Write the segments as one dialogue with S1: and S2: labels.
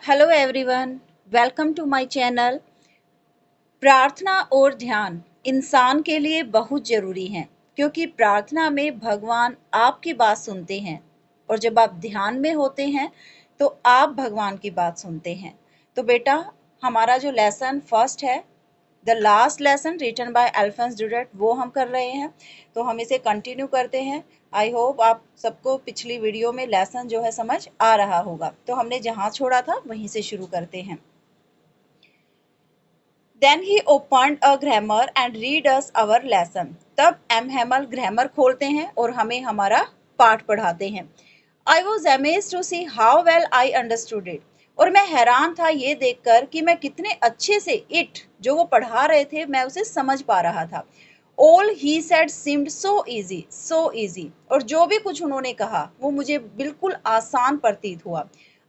S1: Hello everyone, welcome to my channel. प्रार्थना और ध्यान इंसान के लिए बहुत ज़रूरी हैं क्योंकि प्रार्थना में भगवान आपकी बात सुनते हैं और जब आप ध्यान में होते हैं तो आप भगवान की बात सुनते हैं। तो बेटा, हमारा जो लेसन फर्स्ट है, the last lesson written by Alphonse ड्यूरेट, वो हम कर रहे हैं। तो हम इसे कंटिन्यू करते हैं। आई होप आप सबको पिछली वीडियो में लेसन जो है समझ आ रहा होगा। तो हमने जहाँ छोड़ा था वहीं से शुरू करते हैं। Then he opened a grammar and read us our lesson. तब एम हैमल ग्रामर खोलते हैं और हमें हमारा पाठ पढ़ाते हैं। I was amazed to see how well I understood it. और मैं हैरान था ये देखकर कि मैं कितने अच्छे से इट जो वो पढ़ा रहे थे मैं उसे समझ पा रहा था। All he said seemed so easy, so easy. और जो भी कुछ उन्होंने कहा वो मुझे बिल्कुल आसान प्रतीत हुआ।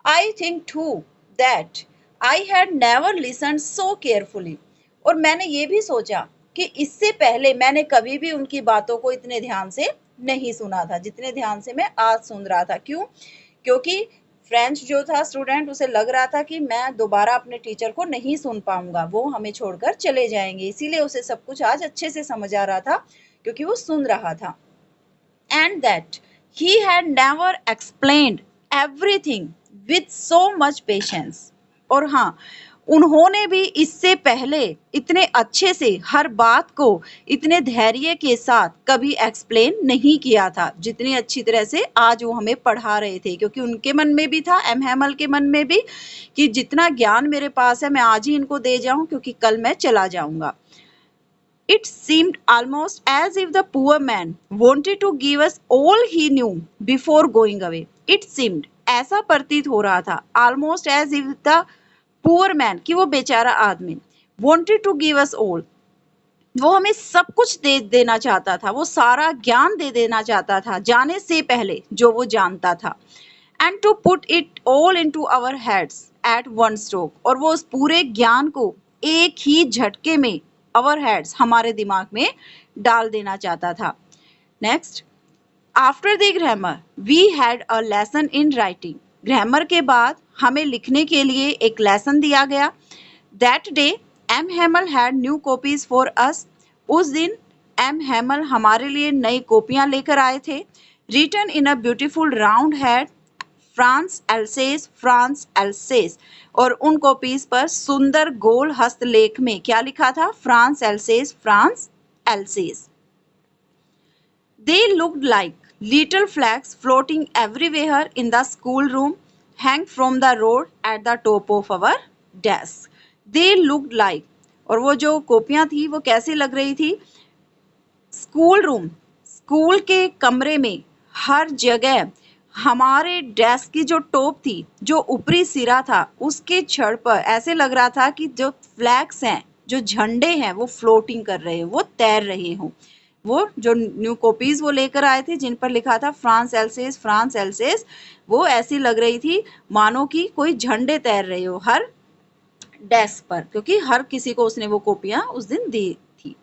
S1: I think too that I had never listened so carefully. और मैंने ये भी सोचा कि इससे पहले मैंने कभी भी उनकी बातों को इतने ध्यान से नहीं सुना था जितने ध्यान से मैं आज सुन रहा था। क्यों? क्योंकि फ्रेंच जो था स्टूडेंट, उसे लग रहा था कि मैं दोबारा अपने टीचर को नहीं सुन पाऊंगा, वो हमें छोड़कर चले जाएंगे, इसीलिए उसे सब कुछ आज अच्छे से समझ आ रहा था क्योंकि वो सुन रहा था। And that he had never explained everything with so much patience. और हाँ, उन्होंने भी इससे पहले इतने अच्छे से हर बात को इतने धैर्य के साथ कभी एक्सप्लेन नहीं किया था जितनी अच्छी तरह से आज वो हमें पढ़ा रहे थे, क्योंकि उनके मन में भी था, एम हैमल के मन में भी, कि जितना ज्ञान मेरे पास है मैं आज ही इनको दे जाऊं क्योंकि कल मैं चला जाऊंगा। It seemed almost as if the poor man wanted to give us all he knew before going away. It seemed, ऐसा प्रतीत हो रहा था, almost as if the poor man, कि वो बेचारा आदमी, wanted to give us all, वो हमें सब कुछ दे देना चाहता था, वो सारा ज्ञान दे देना चाहता था जाने से पहले जो वो जानता था। And to put it all into our heads at one stroke, और वो उस पूरे ज्ञान को एक ही झटके में our heads, हमारे दिमाग में डाल देना चाहता था। Next, after the grammar we had a lesson in writing. Grammar के बाद हमें लिखने के लिए एक लेसन दिया गया। That day M Hamel had new copies for us. उस दिन एम हैमल हमारे लिए नई कॉपियां लेकर आए थे। Written in a beautiful round head France Alsace, France Alsace, और उन कॉपीज पर सुंदर गोल हस्तलेख में क्या लिखा था? France Alsace, France else's. They looked like little flags floating everywhere in the schoolroom, hang from the road at the top of our desk. They looked like, और वो जो कॉपियां थी वो कैसी लग रही थी? स्कूल रूम, स्कूल के कमरे में हर जगह हमारे डेस्क की जो टॉप थी, जो ऊपरी सिरा था, उसके छड़ पर ऐसे लग रहा था कि जो फ्लैग्स हैं, जो झंडे हैं, वो फ्लोटिंग कर रहे हैं, वो तैर रहे हों। वो जो न्यू कॉपीज वो लेकर आए थे जिन पर लिखा था फ्रांस एल्सेस, फ्रांस एल्सेस, वो ऐसी लग रही थी मानो कि कोई झंडे तैर रहे हो हर डेस्क पर, क्योंकि हर किसी को उसने वो कॉपियां उस दिन दी थी।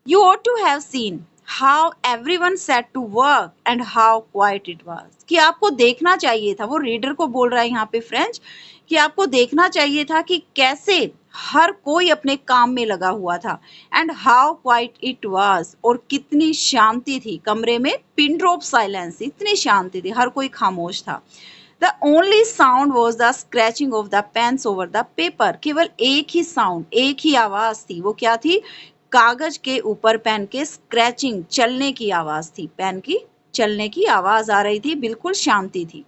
S1: You ought to have seen how everyone set to work and how quiet it was. कि आपको देखना चाहिए था, वो रीडर को बोल रहा है यहाँ पे फ्रेंच, कि आपको देखना चाहिए था कि कैसे हर कोई अपने काम में लगा हुआ था। And how quite it was, और कितनी शांति थी कमरे में, पिन ड्रॉप साइलेंस, इतनी शांति थी, हर कोई खामोश था। The only sound was the scratching of the pens over the paper. केवल एक ही साउंड, एक ही आवाज थी, वो क्या थी? कागज के ऊपर पेन के स्क्रैचिंग, चलने की आवाज थी, पेन की चलने की आवाज आ रही थी, बिल्कुल शांति थी।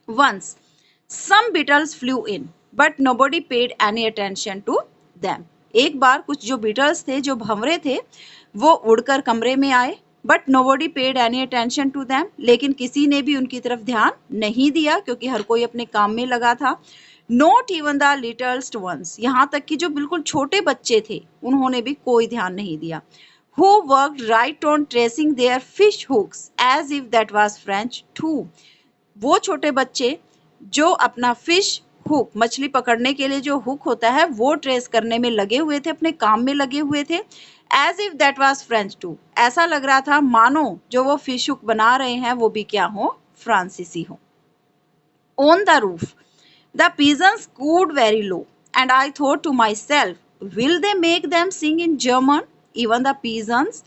S1: Once some beetles flew in, but nobody paid any attention to them. एक बार कुछ जो बीटल्स थे, जो भंवरे थे, वो उड़कर कमरे में आए, but nobody paid any attention to them, लेकिन किसी ने भी उनकी तरफ ध्यान नहीं दिया क्योंकि हर कोई अपने काम में लगा था। Not even the littlest ones, यहाँ तक कि जो बिल्कुल छोटे बच्चे थे उन्होंने भी कोई ध्यान नहीं दिया। Who worked right on tracing their fish hooks as if that was French too. वो छोटे बच्चे जो अपना फिश हुक, मछली पकड़ने के लिए जो हुक होता है, वो ट्रेस करने में लगे हुए थे, अपने काम में लगे हुए थे। As if that was French too, ऐसा लग रहा था मानो जो वो फिश हुक बना रहे हैं वो भी क्या हो? फ्रांसीसी हो। On the roof The pigeons cooed very low, and I thought to myself, will they make them sing in German? Even the pigeons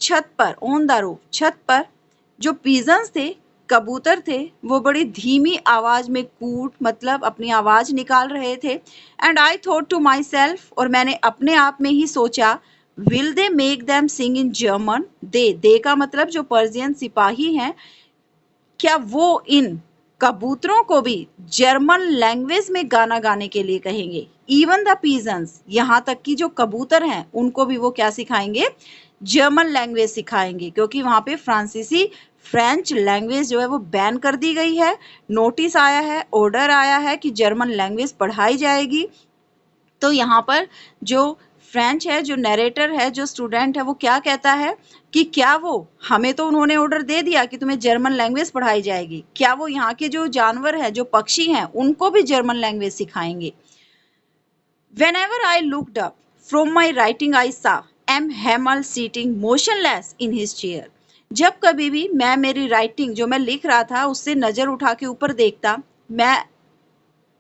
S1: छत पर ऑन द रूफ, छत पर जो पिजन्स थे, कबूतर थे, वो बड़ी धीमी आवाज में कूट मतलब अपनी आवाज निकाल रहे थे। And I thought to myself, और मैंने अपने आप में ही सोचा, will they make them sing in German? They का मतलब जो पर्शियन सिपाही हैं, क्या वो इन कबूतरों को भी जर्मन लैंग्वेज में गाना गाने के लिए कहेंगे? इवन द पिजन्स, यहाँ तक कि जो कबूतर हैं उनको भी वो क्या सिखाएंगे? जर्मन लैंग्वेज सिखाएंगे, क्योंकि वहां पे फ्रांसीसी फ्रेंच लैंग्वेज जो है वो बैन कर दी गई है। नोटिस आया है, ऑर्डर आया है कि जर्मन लैंग्वेज पढ़ाई जाएगी। तो यहाँ पर जो फ्रेंच है, जो नरेटर है, जो स्टूडेंट है, वो क्या कहता है कि क्या वो, हमें तो उन्होंने ऑर्डर दे दिया कि तुम्हें जर्मन लैंग्वेज पढ़ाई जाएगी, क्या वो यहाँ के जो जानवर है, जो पक्षी हैं, उनको भी जर्मन लैंग्वेज सिखाएंगे? Whenever I looked up from my writing, I saw M. Hamel sitting motionless in his chair. जब कभी भी मैं मेरी राइटिंग जो मैं लिख रहा था उससे नजर उठा के ऊपर देखता, मैं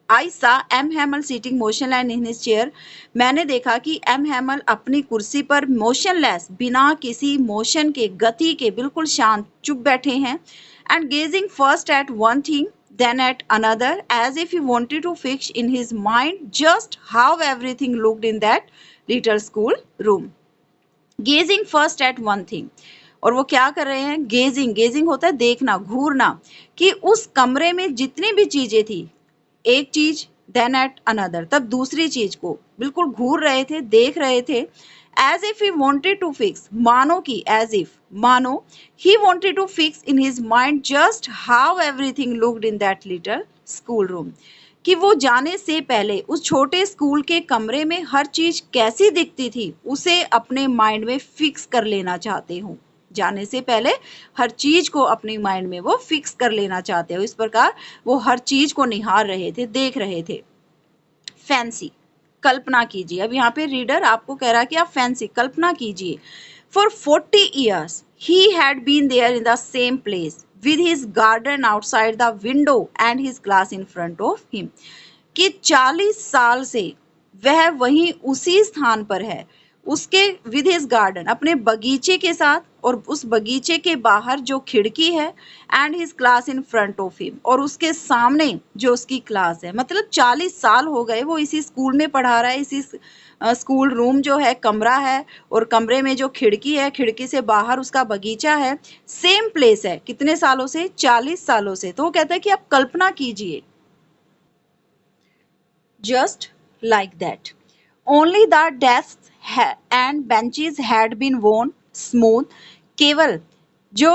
S1: I saw M. Hamel sitting motionless in his chair. मैंने देखा कि M. Hamel अपनी कुर्सी पर motionless, बिना किसी मोशन के, गति के, बिल्कुल शांत चुप बैठे हैं। And gazing first at one thing, then at another, as if he wanted to fix in his mind just how everything looked in that little school room. Gazing first at one thing. और वो क्या कर रहे हैं? Gazing, gazing होता है देखना, घूरना, कि उस कमरे में जितनी भी चीजें थी, एक चीज, देन एट अनदर, तब दूसरी चीज को बिल्कुल घूर रहे थे, देख रहे थे। As if he wanted to fix, मानो की, एज इफ, मानो, he wanted to fix in his mind just how everything looked in that little school room, कि वो जाने से पहले उस छोटे स्कूल के कमरे में हर चीज कैसी दिखती थी, उसे अपने माइंड में फिक्स कर लेना चाहते हूँ। जाने से पहले हर चीज को अपने माइंड में वो फिक्स कर लेना चाहते हो। इस प्रकार वो हर चीज को निहार रहे थे, देख रहे थे। फैंसी, कल्पना कीजिए। अब यहाँ पे रीडर आपको कह रहा है कि आप फैंसी, कल्पना कीजिए। For 40 years he had been there in the same place with his garden outside the window and his class in front of him, कि 40 साल से वह वहीं उसी स्थान पर है, उसके विद हिज गार्डन, अपने बगीचे के साथ, और उस बगीचे के बाहर जो खिड़की है, and his class in front of him, और उसके सामने जो उसकी क्लास है। मतलब 40 साल हो गए वो इसी स्कूल में पढ़ा रहा है, इसी स्कूल रूम जो है, कमरा है, और कमरे में जो खिड़की है, खिड़की से बाहर उसका बगीचा है, सेम प्लेस है। कितने सालों से? 40 सालों से। तो वो कहता है कि आप कल्पना कीजिए, just like that. Only the desks and benches had been worn smooth. केवल जो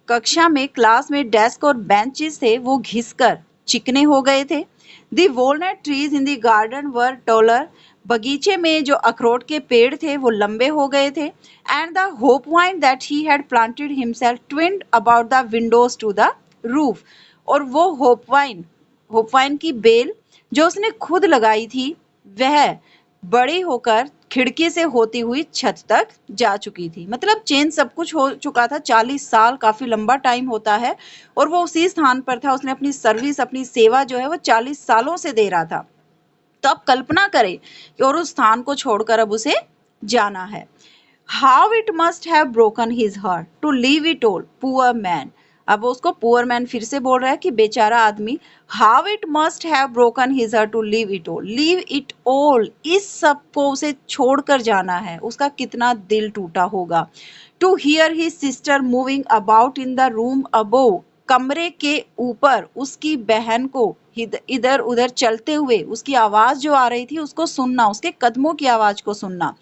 S1: कक्षा में, क्लास में डेस्क और बेंचेस थे वो घिसकर चिकने हो गए थे। The walnut trees in the garden were taller. बगीचे में जो अखरोट के पेड़ थे वो लंबे हो गए थे। And the hopevine that he had planted himself twined about the windows to the roof. और वो होपवाइन की बेल जो उसने खुद लगाई थी, वह बड़ी होकर खिड़की से होती हुई छत तक जा चुकी थी। मतलब चेंज सब कुछ हो चुका था। 40 साल काफी लंबा टाइम होता है, और वो उसी स्थान पर था। उसने अपनी सर्विस, अपनी सेवा जो है वो 40 सालों से दे रहा था। तो आप कल्पना करें कि और उस स्थान को छोड़कर अब उसे जाना है। How it must have broken his heart to leave it all, poor man. अब वो उसको पुअर मैन फिर से बोल रहा है कि बेचारा आदमी। How it must have broken his heart to leave it all, leave it all, इस सब को उसे छोड़कर जाना है, उसका कितना दिल टूटा होगा। To hear his sister moving about in the room above, कमरे के ऊपर उसकी बहन को इधर उधर चलते हुए उसकी आवाज जो आ रही थी उसको सुनना, उसके कदमों की आवाज को सुनना।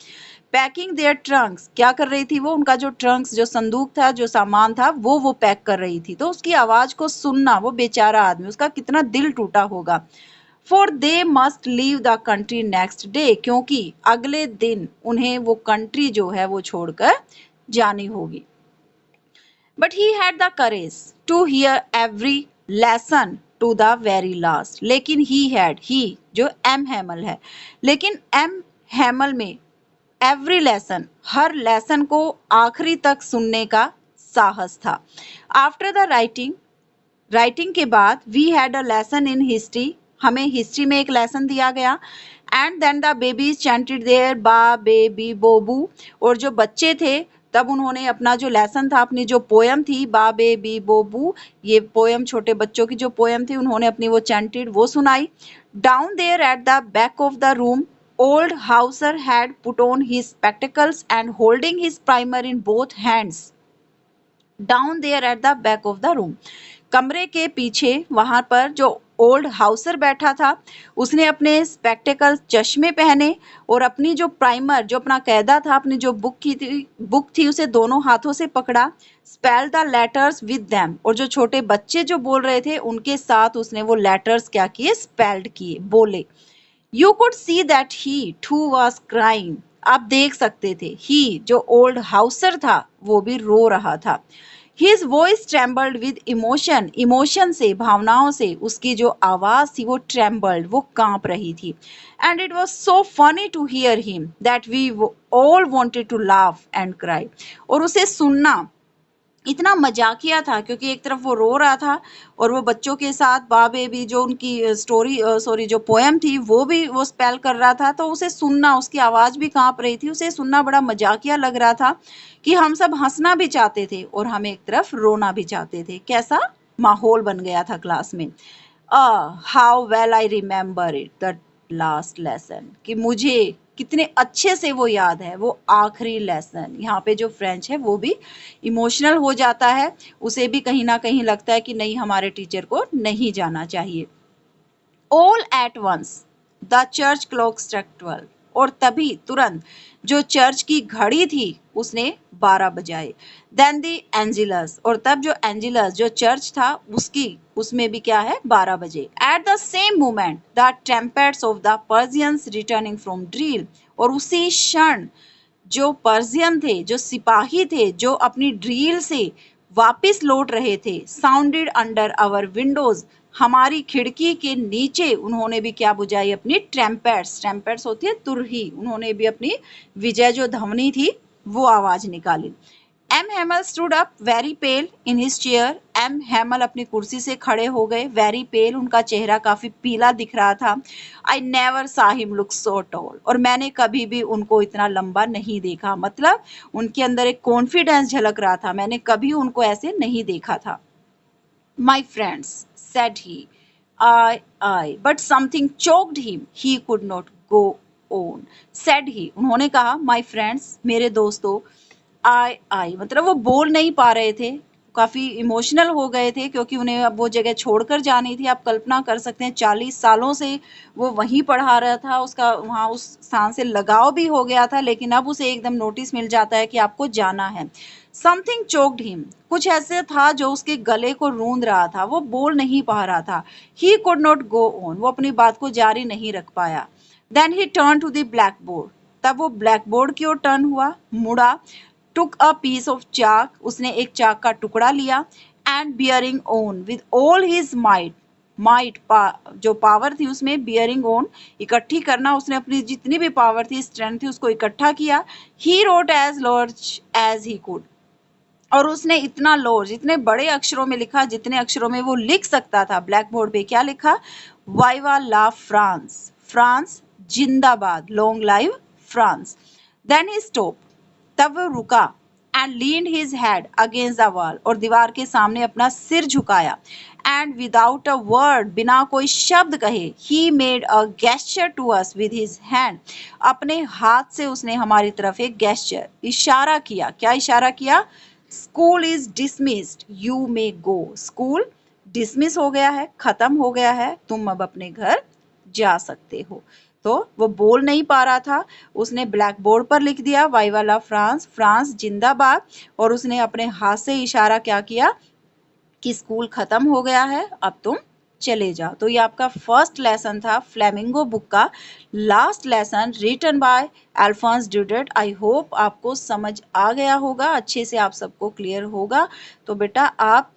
S1: पैकिंग देयर ट्रंक्स, क्या कर रही थी वो? उनका जो ट्रंक्स, जो संदूक था, जो सामान था, वो पैक कर रही थी। तो उसकी आवाज को सुनना, वो बेचारा आदमी, उसका कितना दिल टूटा होगा। For they must leave the country next day, क्योंकि अगले दिन उन्हें वो कंट्री जो है वो छोड़कर जानी होगी। But he had the courage to hear every lesson to the very last, लेकिन ही जो एम हैमल है, लेकिन एम हैमल में एवरी लेसन, हर लेसन को आखिरी तक सुनने का साहस था। आफ्टर द राइटिंग के बाद we had a lesson in history, हमें हिस्ट्री में एक लेसन दिया गया। And then the babies chanted their ba be bi bo bu, और जो बच्चे थे तब उन्होंने अपना जो लेसन था, अपनी जो पोयम थी बा बेबी बोबू, ये पोयम छोटे बच्चों की जो पोयम थी उन्होंने अपनी वो चैंटेड वो सुनाई। Down there at the back of the room old Hauser had put on his spectacles and holding his primer in both hands down there at the back of the room। कमरे के पीछे वहां पर जो old Hauser बैठा था उसने अपने स्पेक्टेकल चश्मे पहने और अपनी जो प्राइमर जो अपना कायदा था, अपनी जो बुक थी उसे दोनों हाथों से पकड़ा। Spell the letters with them, और जो छोटे बच्चे जो बोल रहे थे उनके साथ उसने वो लेटर्स क्या किए, स्पेल्ड किए, बोले। You could see that he too was crying। आप देख सकते थे he जो ओल्ड हाउसर था वो भी रो रहा था। His voice trembled with emotion। Emotion से, भावनाओं से उसकी जो आवाज थी वो trembled, वो कांप रही थी। And it was so funny to hear him that we all wanted to laugh and cry। और उसे सुनना इतना मजाकिया था क्योंकि एक तरफ वो रो रहा था और वो बच्चों के साथ बाबे भी जो उनकी सॉरी जो पोयम थी वो भी वो स्पेल कर रहा था, तो उसे सुनना, उसकी आवाज भी कांप रही थी, उसे सुनना बड़ा मजाकिया लग रहा था कि हम सब हंसना भी चाहते थे और हम एक तरफ रोना भी चाहते थे। कैसा माहौल बन गया था क्लास में। How well I remember it the last lesson, कि मुझे कितने अच्छे से वो याद है वो आखिरी लेसन। यहाँ पे जो फ्रेंच है वो भी इमोशनल हो जाता है, उसे भी कहीं ना कहीं लगता है कि नहीं हमारे टीचर को नहीं जाना चाहिए। All at once the church clock struck 12, और तभी तुरंत जो चर्च की घड़ी थी उसने 12 बजाए। देन द एंजिलस, और तब जो एंजिलस जो चर्च था उसमें भी क्या है 12 बजे। At the same moment the trumpets of the पर्सियंस returning from drill, और उसी क्षण जो पर्सियन थे, जो सिपाही थे, जो अपनी ड्रिल से वापस लौट रहे थे, साउंडेड अंडर आवर विंडोज, हमारी खिड़की के नीचे उन्होंने भी क्या बुझाई, अपनी ट्रम्पेट्स होती है तुरही, उन्होंने भी अपनी विजय जो ध्वनि थी वो आवाज निकाली। M Hamel stood up very pale in his chair, M Hamel अपनी कुर्सी से खड़े हो गए, वेरी पेल, उनका चेहरा काफी पीला दिख रहा था। आई नेवर सा हिम लुक सो टॉल, और मैंने कभी भी उनको इतना लंबा नहीं देखा, मतलब उनके अंदर एक कॉन्फिडेंस झलक रहा था, मैंने कभी उनको ऐसे नहीं देखा था। My friends said he, I, but something choked him, he could not go on। said he, उन्होंने कहा, my friends, मेरे दोस्तों, I, मतलब वो बोल नहीं पा रहे थे, काफी इमोशनल हो गए थे क्योंकि उन्हें अब वो जगह छोड़कर जानी थी। आप कल्पना कर सकते हैं 40 सालों से वो वहीं पढ़ा रहा था, उसका वहाँ उस स्थान से लगाव भी हो गया था, लेकिन अब उसे एकदम नोटिस मिल जाता है कि आपको जाना है। समथिंग चोक्ड हिम, कुछ ऐसे था जो उसके गले को रूंध रहा था, वो बोल नहीं पा रहा था। He could not go on, वो अपनी बात को जारी नहीं रख पाया। Then he turn to the black board, तब वो ब्लैक बोर्ड की ओर टर्न हुआ, मुड़ा। टुक अ पीस ऑफ चाक, उसने एक चाक का टुकड़ा लिया। And bearing on with all his might जो पावर थी उसमें बियरिंग ऑन इकट्ठी करना, उसने अपनी जितनी भी पावर थी, स्ट्रेंथ थी, उसको इकट्ठा किया। He wrote as large as he could, और उसने इतना लार्ज, इतने बड़े अक्षरों में लिखा जितने अक्षरों में वो लिख सकता था। ब्लैक बोर्ड पे क्या लिखा, वाइवा ला फ्रांस, फ्रांस जिंदाबाद, long live France. Then he stop, तब वो रुका। And leaned his head against the wall, और दीवार के सामने अपना सिर झुकाया। एंड विदाउट अ वर्ड, बिना कोई शब्द कहे, he made a gesture to us with his hand, अपने हाथ से उसने हमारी तरफ एक गेस्चर, इशारा किया। क्या इशारा किया, school is dismissed, you may go, school dismiss हो गया है, खत्म हो गया है, तुम अब अपने घर जा सकते हो। तो वो बोल नहीं पा रहा था, उसने ब्लैक बोर्ड पर लिख दिया वाइवा ला फ्रांस, फ्रांस जिंदाबाद, और उसने अपने हाथ से इशारा क्या किया कि स्कूल खत्म हो गया है, अब तुम चले जाओ। तो ये आपका फर्स्ट लेसन था फ्लेमिंगो बुक का, last lesson written by Alphonse Daudet. I hope आपको समझ आ गया होगा, अच्छे से आप सबको क्लियर होगा। तो बेटा आप